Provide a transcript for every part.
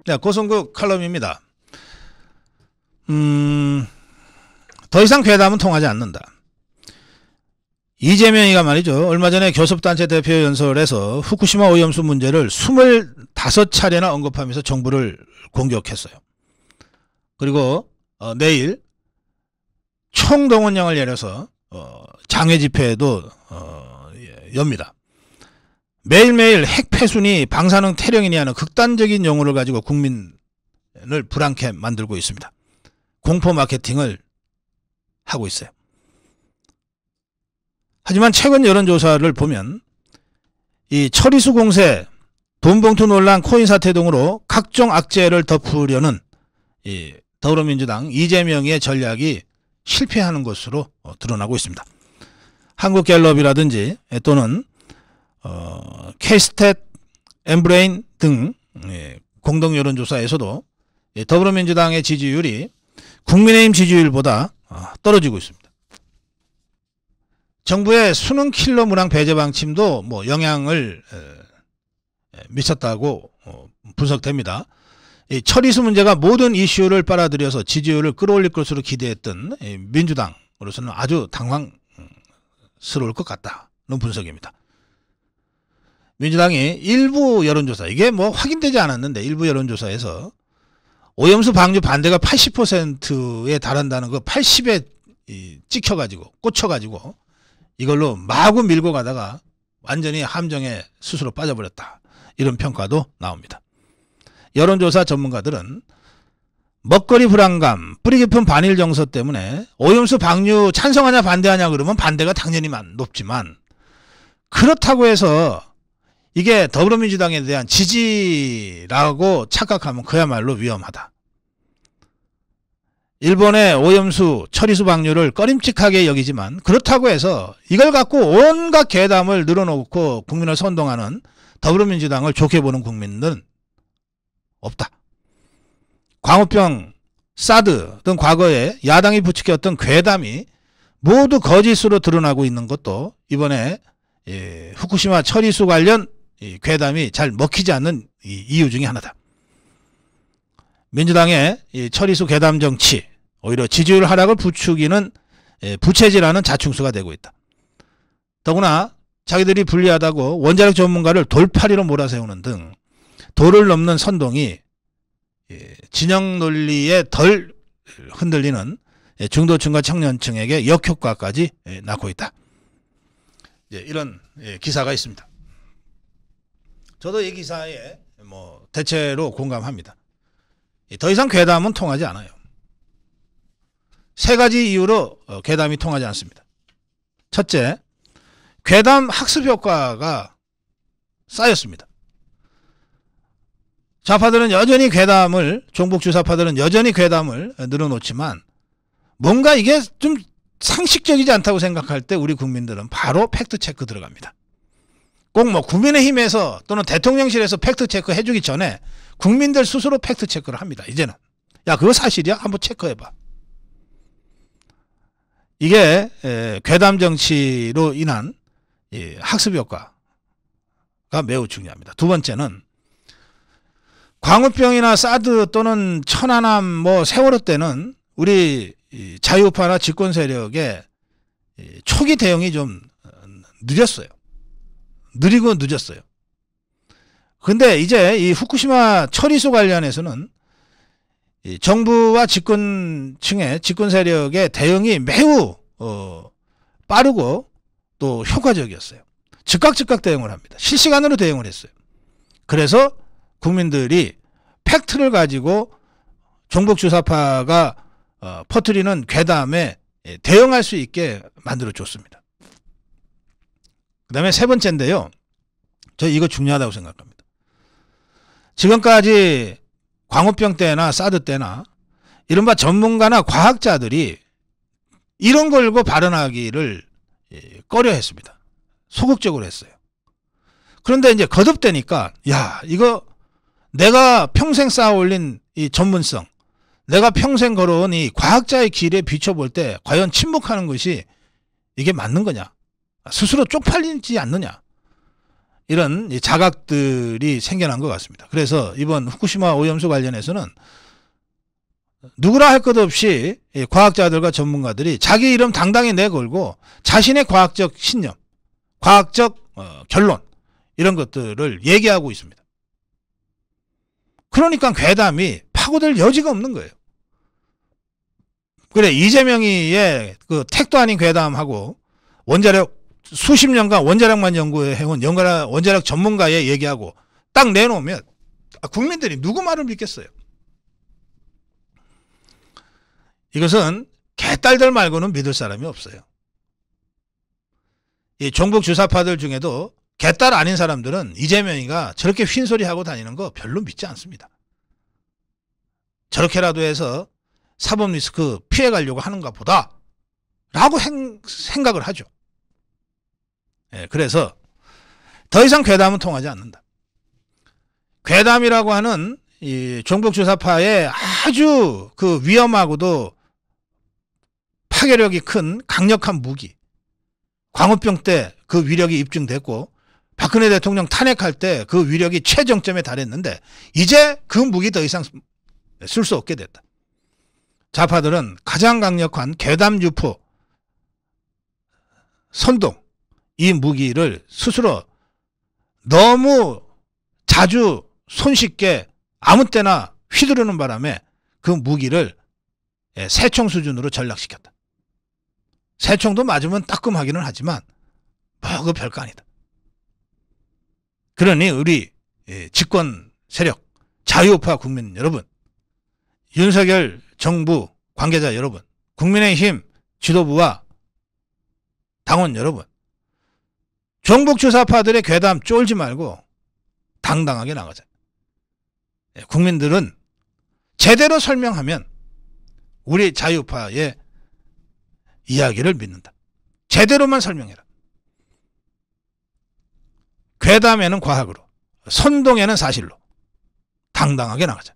네, 고성국 칼럼입니다. 더 이상 괴담은 통하지 않는다. 이재명이가 말이죠. 얼마 전에 교섭단체 대표 연설에서 후쿠시마 오염수 문제를 25차례나 언급하면서 정부를 공격했어요. 그리고 내일 총동원령을 내려서 장외 집회도 엽니다. 매일매일 핵폐순이 방사능 태령이니 하는 극단적인 용어를 가지고 국민을 불안케 만들고 있습니다. 공포 마케팅을 하고 있어요. 하지만 최근 여론조사를 보면 이 처리수 공세, 돈봉투 논란, 코인 사태 등으로 각종 악재를 덮으려는 이 더불어민주당 이재명의 전략이 실패하는 것으로 드러나고 있습니다. 한국갤럽이라든지 또는 K스탯, 엠브레인 등 공동 여론조사에서도 더불어민주당의 지지율이 국민의힘 지지율보다 떨어지고 있습니다. 정부의 수능 킬러 문항 배제 방침도 영향을 미쳤다고 분석됩니다. 이 처리수 문제가 모든 이슈를 빨아들여서 지지율을 끌어올릴 것으로 기대했던 민주당으로서는 아주 당황스러울 것 같다는 분석입니다. 민주당이 일부 여론조사, 이게 확인되지 않았는데 일부 여론조사에서 오염수 방류 반대가 80%에 달한다는 거 80에 찍혀가지고 꽂혀가지고 이걸로 마구 밀고 가다가 완전히 함정에 스스로 빠져버렸다. 이런 평가도 나옵니다. 여론조사 전문가들은 먹거리 불안감, 뿌리 깊은 반일 정서 때문에 오염수 방류 찬성하냐 반대하냐 그러면 반대가 당연히 높지만 그렇다고 해서 이게 더불어민주당에 대한 지지라고 착각하면 그야말로 위험하다. 일본의 오염수 처리수 방류를 꺼림칙하게 여기지만 그렇다고 해서 이걸 갖고 온갖 괴담을 늘어놓고 국민을 선동하는 더불어민주당을 좋게 보는 국민은 없다. 광우병, 사드 등 과거에 야당이 부추겼던 괴담이 모두 거짓으로 드러나고 있는 것도 이번에 후쿠시마 처리수 관련 괴담이 잘 먹히지 않는 이유 중에 하나다. 민주당의 처리수 괴담 정치, 오히려 지지율 하락을 부추기는 부채질하는 자충수가 되고 있다. 더구나 자기들이 불리하다고 원자력 전문가를 돌파리로 몰아세우는 등 도를 넘는 선동이 진영 논리에 덜 흔들리는 중도층과 청년층에게 역효과까지 낳고 있다. 이런 기사가 있습니다. 저도 이 기사에 대체로 공감합니다. 더 이상 괴담은 통하지 않아요. 세 가지 이유로 괴담이 통하지 않습니다. 첫째, 괴담 학습 효과가 쌓였습니다. 좌파들은 여전히 괴담을, 종북 주사파들은 여전히 괴담을 늘어놓지만 뭔가 이게 좀 상식적이지 않다고 생각할 때 우리 국민들은 바로 팩트체크 들어갑니다. 꼭 국민의힘에서 또는 대통령실에서 팩트체크 해주기 전에 국민들 스스로 팩트체크를 합니다. 이제는. 야, 그거 사실이야? 한번 체크해봐. 이게 괴담 정치로 인한 학습 효과가 매우 중요합니다. 두 번째는 광우병이나 사드 또는 천안함 세월호 때는 우리 자유파나 집권 세력의 초기 대응이 좀 느렸어요. 느리고 늦었어요. 근데 이제 이 후쿠시마 처리수 관련해서는 이 정부와 집권층의 집권 세력의 대응이 매우 빠르고 또 효과적이었어요. 즉각 대응을 합니다. 실시간으로 대응을 했어요. 그래서 국민들이 팩트를 가지고 종북 주사파가 퍼뜨리는 괴담에 대응할 수 있게 만들어 줬습니다. 그 다음에 세 번째인데요. 저 이거 중요하다고 생각합니다. 지금까지 광우병 때나 사드 때나 이른바 전문가나 과학자들이 이런 걸고 발언하기를 꺼려 했습니다. 소극적으로 했어요. 그런데 이제 거듭되니까 야, 이거 내가 평생 쌓아올린 이 전문성, 내가 평생 걸어온 이 과학자의 길에 비춰볼 때 과연 침묵하는 것이 이게 맞는 거냐? 스스로 쪽팔리지 않느냐? 이런 이 자각들이 생겨난 것 같습니다. 그래서 이번 후쿠시마 오염수 관련해서는 누구라 할 것 없이 과학자들과 전문가들이 자기 이름 당당히 내걸고 자신의 과학적 신념, 과학적 결론 이런 것들을 얘기하고 있습니다. 그러니까 괴담이 파고들 여지가 없는 거예요. 그래, 이재명이의 그 택도 아닌 괴담하고 원자력 수십 년간 원자력만 연구해온 원자력 전문가의 얘기하고 딱 내놓으면 국민들이 누구 말을 믿겠어요? 이것은 개딸들 말고는 믿을 사람이 없어요. 이 종북 주사파들 중에도 개딸 아닌 사람들은 이재명이가 저렇게 휜소리하고 다니는 거 별로 믿지 않습니다. 저렇게라도 해서 사법 리스크 피해가려고 하는가 보다 라고 생각을 하죠. 그래서 더 이상 괴담은 통하지 않는다. 괴담이라고 하는 이 종북 주사파의 아주 그 위험하고도 파괴력이 큰 강력한 무기, 광우병 때 그 위력이 입증됐고 박근혜 대통령 탄핵할 때 그 위력이 최정점에 달했는데 이제 그 무기 더 이상 쓸 수 없게 됐다. 좌파들은 가장 강력한 괴담 유포, 선동 이 무기를 스스로 너무 자주 손쉽게 아무 때나 휘두르는 바람에 그 무기를 새총 수준으로 전락시켰다. 새총도 맞으면 따끔하기는 하지만 뭐 그 별거 아니다. 그러니 우리 집권 세력 자유우파 국민 여러분, 윤석열 정부 관계자 여러분, 국민의힘 지도부와 당원 여러분, 종북 주사파들의 괴담 쫄지 말고 당당하게 나가자. 국민들은 제대로 설명하면 우리 자유파의 이야기를 믿는다. 제대로만 설명해라. 괴담에는 과학으로, 선동에는 사실로 당당하게 나가자.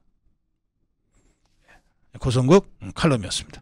고성국 칼럼이었습니다.